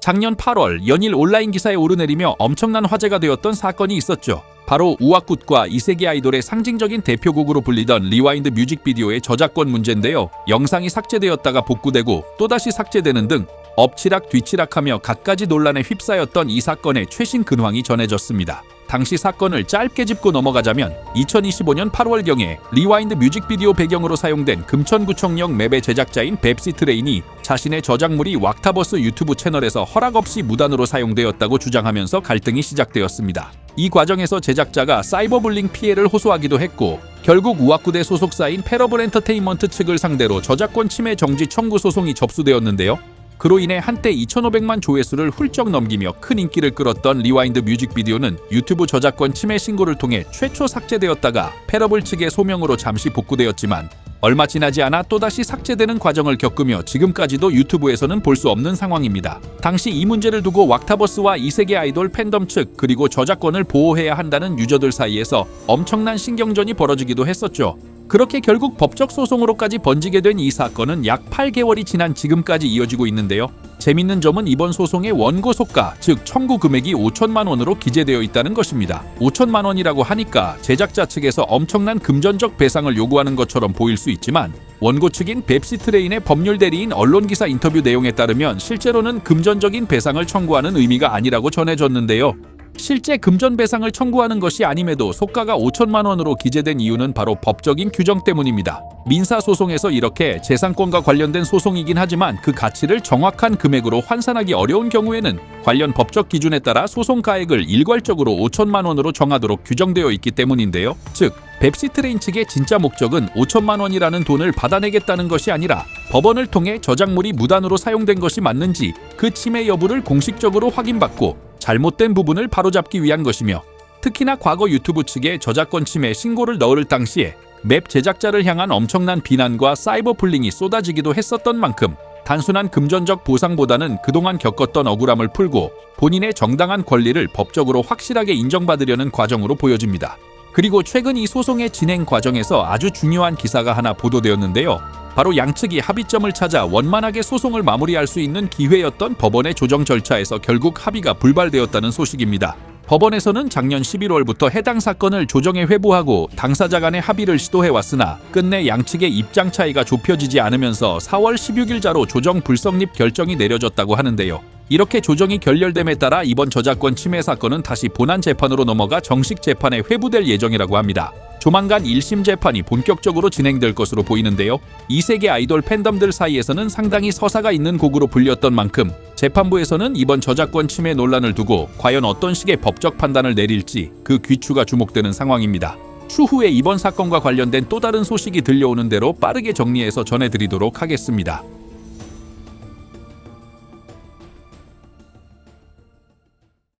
작년 8월 연일 온라인 기사에 오르내리며 엄청난 화제가 되었던 사건이 있었죠. 바로 우악굿과 이세계 아이돌의 상징적인 대표곡으로 불리던 리와인드 뮤직비디오의 저작권 문제인데요. 영상이 삭제되었다가 복구되고 또다시 삭제되는 등 엎치락 뒤치락하며 갖가지 논란에 휩싸였던 이 사건의 최신 근황이 전해졌습니다. 당시 사건을 짧게 짚고 넘어가자면 2025년 8월경에 리와인드 뮤직비디오 배경으로 사용된 금천구청역 맵의 제작자인 뱁시트레인이 자신의 저작물이 왁타버스 유튜브 채널에서 허락 없이 무단으로 사용되었다고 주장하면서 갈등이 시작되었습니다. 이 과정에서 제작자가 사이버불링 피해를 호소하기도 했고 결국 우악굿의 소속사인 패러블 엔터테인먼트 측을 상대로 저작권 침해 정지 청구 소송이 접수되었는데요. 그로 인해 한때 2,500만 조회수를 훌쩍 넘기며 큰 인기를 끌었던 리와인드 뮤직비디오는 유튜브 저작권 침해 신고를 통해 최초 삭제되었다가 패러블 측의 소명으로 잠시 복구되었지만 얼마 지나지 않아 또다시 삭제되는 과정을 겪으며 지금까지도 유튜브에서는 볼 수 없는 상황입니다. 당시 이 문제를 두고 왁타버스와 이세계 아이돌 팬덤 측 그리고 저작권을 보호해야 한다는 유저들 사이에서 엄청난 신경전이 벌어지기도 했었죠. 그렇게 결국 법적 소송으로까지 번지게 된 이 사건은 약 8개월이 지난 지금까지 이어지고 있는데요. 재밌는 점은 이번 소송의 원고 소가, 즉 청구 금액이 5천만 원으로 기재되어 있다는 것입니다. 5천만 원이라고 하니까 제작자 측에서 엄청난 금전적 배상을 요구하는 것처럼 보일 수 있지만 원고 측인 뱁시트레인의 법률 대리인 언론기사 인터뷰 내용에 따르면 실제로는 금전적인 배상을 청구하는 의미가 아니라고 전해졌는데요. 실제 금전 배상을 청구하는 것이 아님에도 소가가 5천만 원으로 기재된 이유는 바로 법적인 규정 때문입니다. 민사소송에서 이렇게 재산권과 관련된 소송이긴 하지만 그 가치를 정확한 금액으로 환산하기 어려운 경우에는 관련 법적 기준에 따라 소송 가액을 일괄적으로 5천만 원으로 정하도록 규정되어 있기 때문인데요. 즉, 뱁시트레인 측의 진짜 목적은 5천만 원이라는 돈을 받아내겠다는 것이 아니라 법원을 통해 저작물이 무단으로 사용된 것이 맞는지 그 침해 여부를 공식적으로 확인받고 잘못된 부분을 바로잡기 위한 것이며 특히나 과거 유튜브 측에 저작권 침해 신고를 넣을 당시에 맵 제작자를 향한 엄청난 비난과 사이버불링이 쏟아지기도 했었던 만큼 단순한 금전적 보상보다는 그동안 겪었던 억울함을 풀고 본인의 정당한 권리를 법적으로 확실하게 인정받으려는 과정으로 보여집니다. 그리고 최근 이 소송의 진행 과정에서 아주 중요한 기사가 하나 보도되었는데요. 바로 양측이 합의점을 찾아 원만하게 소송을 마무리할 수 있는 기회였던 법원의 조정 절차에서 결국 합의가 불발되었다는 소식입니다. 법원에서는 작년 11월부터 해당 사건을 조정에 회부하고 당사자 간의 합의를 시도해왔으나 끝내 양측의 입장 차이가 좁혀지지 않으면서 4월 16일자로 조정 불성립 결정이 내려졌다고 하는데요. 이렇게 조정이 결렬됨에 따라 이번 저작권 침해 사건은 다시 본안 재판으로 넘어가 정식 재판에 회부될 예정이라고 합니다. 조만간 1심 재판이 본격적으로 진행될 것으로 보이는데요. 이세계 아이돌 팬덤들 사이에서는 상당히 서사가 있는 곡으로 불렸던 만큼 재판부에서는 이번 저작권 침해 논란을 두고 과연 어떤 식의 법적 판단을 내릴지 그 귀추가 주목되는 상황입니다. 추후에 이번 사건과 관련된 또 다른 소식이 들려오는 대로 빠르게 정리해서 전해드리도록 하겠습니다.